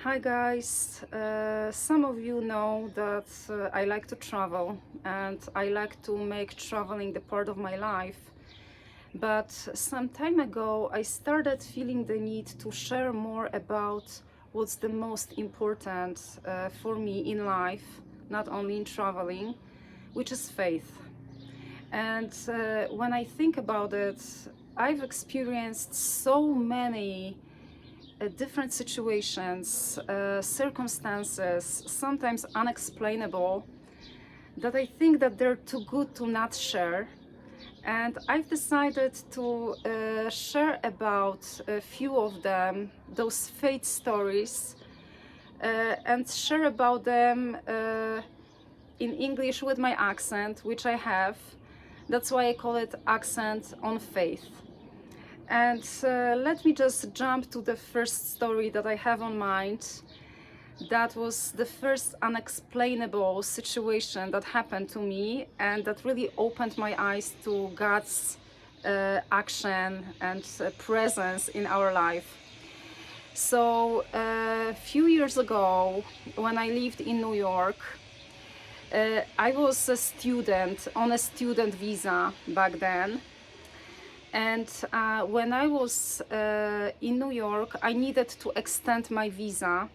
Hi guys, some of you know that I like to travel and I like to make traveling the part of my life. But some time ago I started feeling the need to share more about what's the most important for me in life, not only in traveling, which is faith. And when I think about it, I've experienced so many different situations, circumstances, sometimes unexplainable, that I think that they're too good to not share. And I've decided to share about a few of them, those faith stories, and share about them in English with my accent, which I have. That's why I call it Accent on Faith. And let me just jump to the first story that I have on mind. That was the first unexplainable situation that happened to me, and that really opened my eyes to God's action and presence in our life. So a few years ago, when I lived in New York, I was a student on a student visa back then. And when I was in New York, I needed to extend my visa.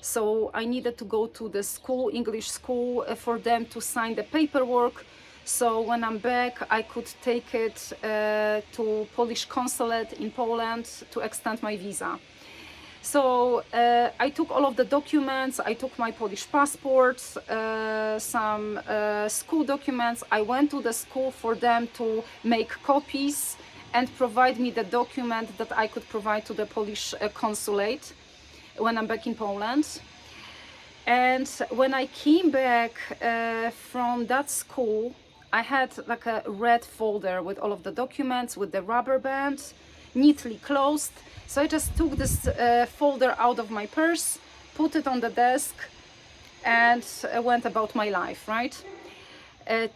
So I needed to go to the school, English school, for them to sign the paperwork. So when I'm back, I could take it to Polish consulate in Poland to extend my visa. So I took all of the documents. I took my Polish passport, some school documents. I went to the school for them to make copies and provide me the document that I could provide to the Polish consulate when I'm back in Poland. And when I came back from that school, I had like a red folder with all of the documents, with the rubber band, neatly closed. So I just took this folder out of my purse, put it on the desk, and went about my life, right?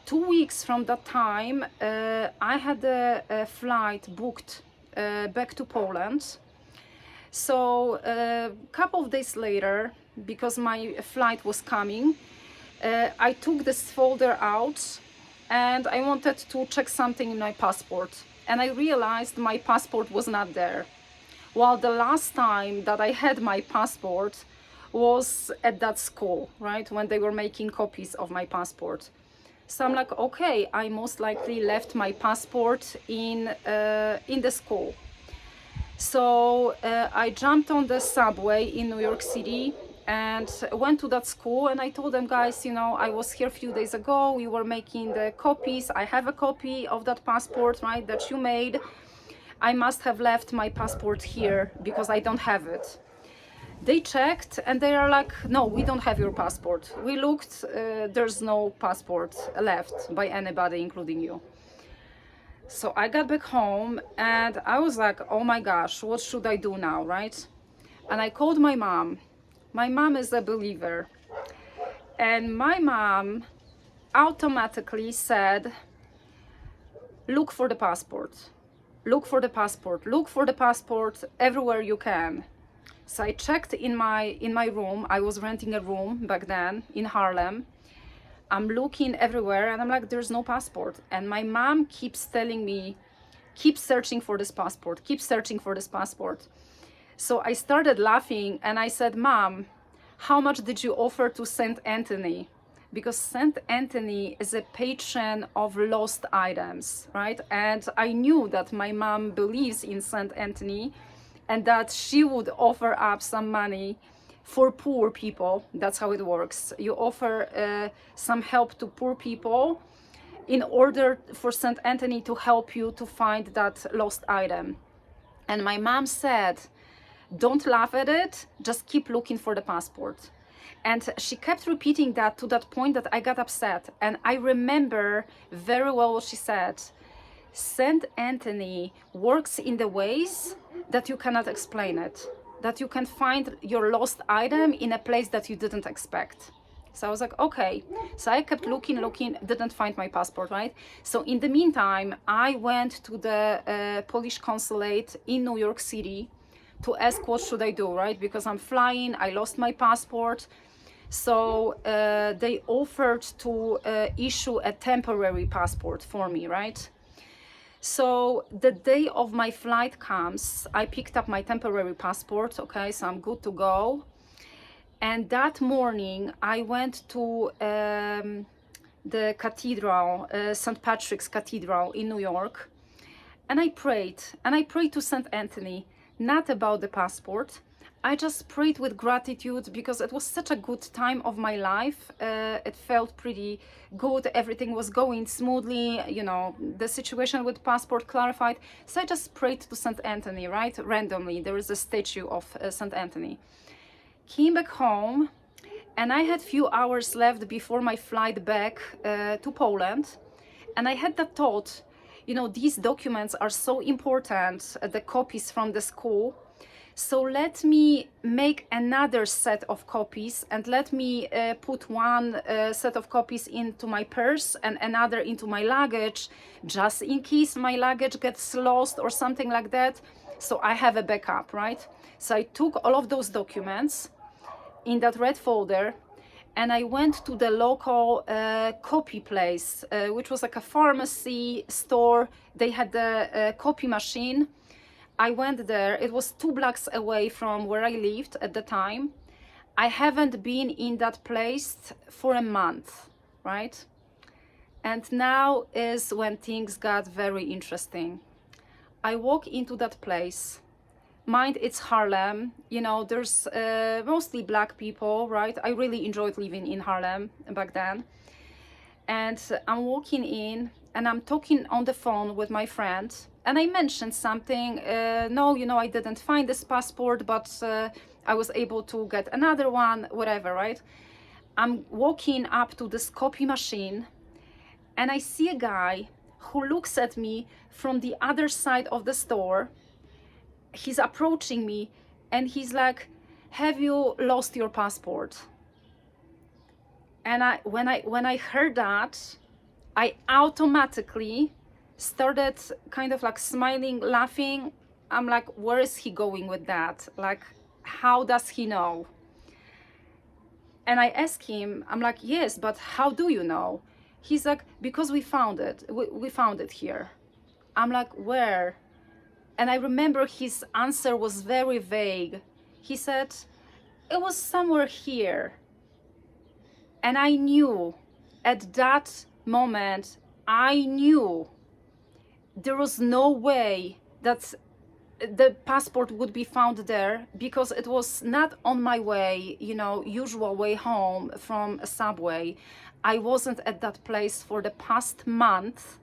2 weeks from that time, I had a flight booked back to Poland. So a couple of days later, because my flight was coming, I took this folder out and I wanted to check something in my passport. And I realized my passport was not there. While the last time that I had my passport was at that school, right? When they were making copies of my passport. So I'm like, okay, I most likely left my passport in the school. So I jumped on the subway in New York City and went to that school, and I told them, guys, I was here a few days ago, we were making the copies. I have a copy of that passport, right, that you made. I must have left my passport here because I don't have it. They checked and they are like, no, we don't have your passport. We looked, there's no passport left by anybody, including you. So I got back home and I was like, oh my gosh, what should I do now, right? And I called my mom. My mom is a believer. And my mom automatically said, look for the passport. Look for the passport. Look for the passport everywhere you can. So I checked in my room. I was renting a room back then in Harlem. I'm looking everywhere and I'm like, there's no passport. And my mom keeps telling me, keep searching for this passport, keep searching for this passport. So I started laughing and I said, Mom, how much did you offer to Saint Anthony? Because Saint Anthony is a patron of lost items, right? And I knew that my mom believes in Saint Anthony and that she would offer up some money for poor people. That's how it works. You offer some help to poor people in order for Saint Anthony to help you to find that lost item. And my mom said, don't laugh at it, just keep looking for the passport. And she kept repeating that to that point that I got upset. And I remember very well what she said. Saint Anthony works in the ways that you cannot explain it, that you can find your lost item in a place that you didn't expect. So I was like, okay. So I kept looking, didn't find my passport, right? So in the meantime, I went to the Polish consulate in New York City to ask what should I do, right? Because I'm flying, I lost my passport. So they offered to issue a temporary passport for me, right? So the day of my flight comes, I picked up my temporary passport, okay, so I'm good to go. And that morning I went to the cathedral, St. Patrick's Cathedral in New York, and I prayed to St. Anthony, not about the passport. I just prayed with gratitude because it was such a good time of my life. It felt pretty good. Everything was going smoothly. You know, the situation with passport clarified. So I just prayed to St. Anthony, right? Randomly. There is a statue of St. Anthony. Came back home, and I had few hours left before my flight back to Poland. And I had the thought, you know, these documents are so important, the copies from the school. So let me make another set of copies, and let me put one set of copies into my purse and another into my luggage, just in case my luggage gets lost or something like that. So I have a backup, right? So I took all of those documents in that red folder, and I went to the local copy place, which was like a pharmacy store. They had the copy machine. I went there. It was 2 blocks away from where I lived at the time. I haven't been in that place for a month, right? And now is when things got very interesting. I walk into that place. Mind, it's Harlem. You know, there's mostly black people, right? I really enjoyed living in Harlem back then. And I'm walking in, and I'm talking on the phone with my friend, and I mentioned something. No, you know, I didn't find this passport, but I was able to get another one, whatever, right? I'm walking up to this copy machine, and I see a guy who looks at me from the other side of the store. He's approaching me, and he's like, "Have you lost your passport?" And when I heard that, I automatically started kind of like smiling, laughing. I'm like, where is he going with that? Like, how does he know? And I asked him, I'm like, yes, but how do you know? He's like, because we found it. We found it here. I'm like, where? And I remember his answer was very vague. He said, it was somewhere here. And I knew at that moment, I knew there was no way that the passport would be found there, because it was not on my way, you know, usual way home from a subway. I wasn't at that place for the past month.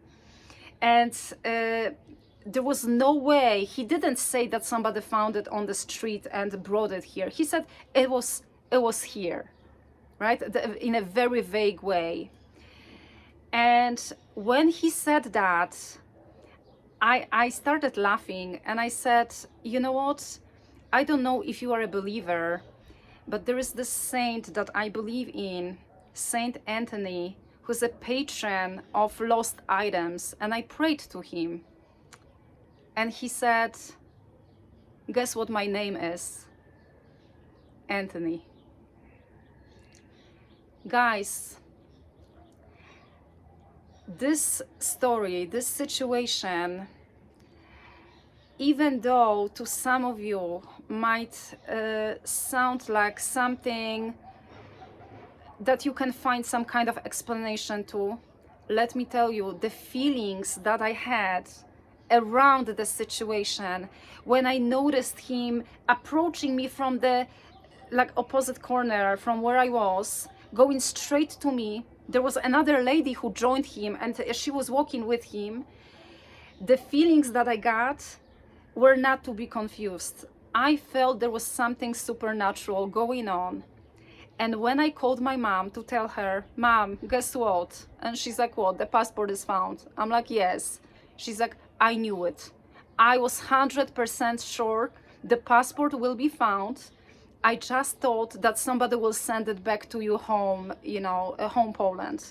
And there was no way. He didn't say that somebody found it on the street and brought it here. He said it was here, right? In a very vague way. And when he said that, I started laughing, and I said, you know what? I don't know if you are a believer, but there is this saint that I believe in, Saint Anthony, who's a patron of lost items. And I prayed to him. And he said, guess what my name is? Anthony. Guys, this story, this situation, even though to some of you might sound like something that you can find some kind of explanation to, let me tell you, the feelings that I had around the situation when I noticed him approaching me from the opposite corner from where I was, going straight to me. There was another lady who joined him, and she was walking with him. The feelings that I got were not to be confused. I felt there was something supernatural going on. And when I called my mom to tell her, Mom, guess what? And she's like, what? The passport is found. I'm like, yes. She's like, I knew it. I was 100% sure the passport will be found. I just thought that somebody will send it back to you home, you know, home Poland.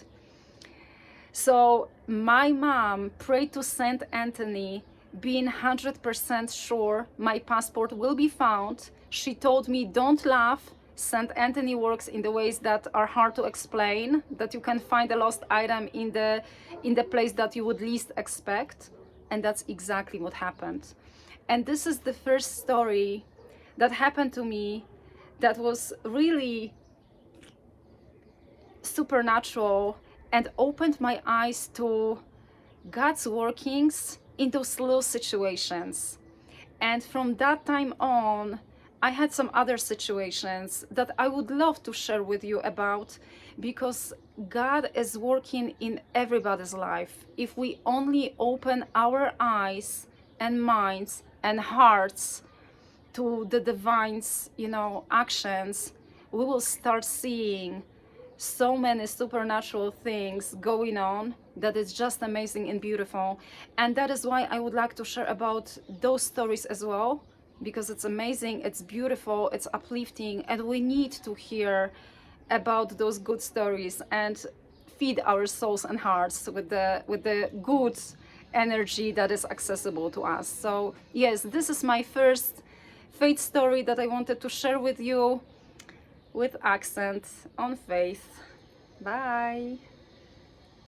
So my mom prayed to Saint Anthony being 100% sure my passport will be found. She told me, don't laugh. St. Anthony works in the ways that are hard to explain, that you can find a lost item in the place that you would least expect. And that's exactly what happened. And this is the first story that happened to me that was really supernatural and opened my eyes to God's workings in those little situations. And from that time on, I had some other situations that I would love to share with you about, because God is working in everybody's life. If we only open our eyes and minds and hearts to the divine's, actions, we will start seeing so many supernatural things going on that is just amazing and beautiful. And that is why I would like to share about those stories as well, because it's amazing, it's beautiful, it's uplifting, and we need to hear about those good stories and feed our souls and hearts with the good energy that is accessible to us. So yes, this is my first faith story that I wanted to share with you, with accent on faith. Bye.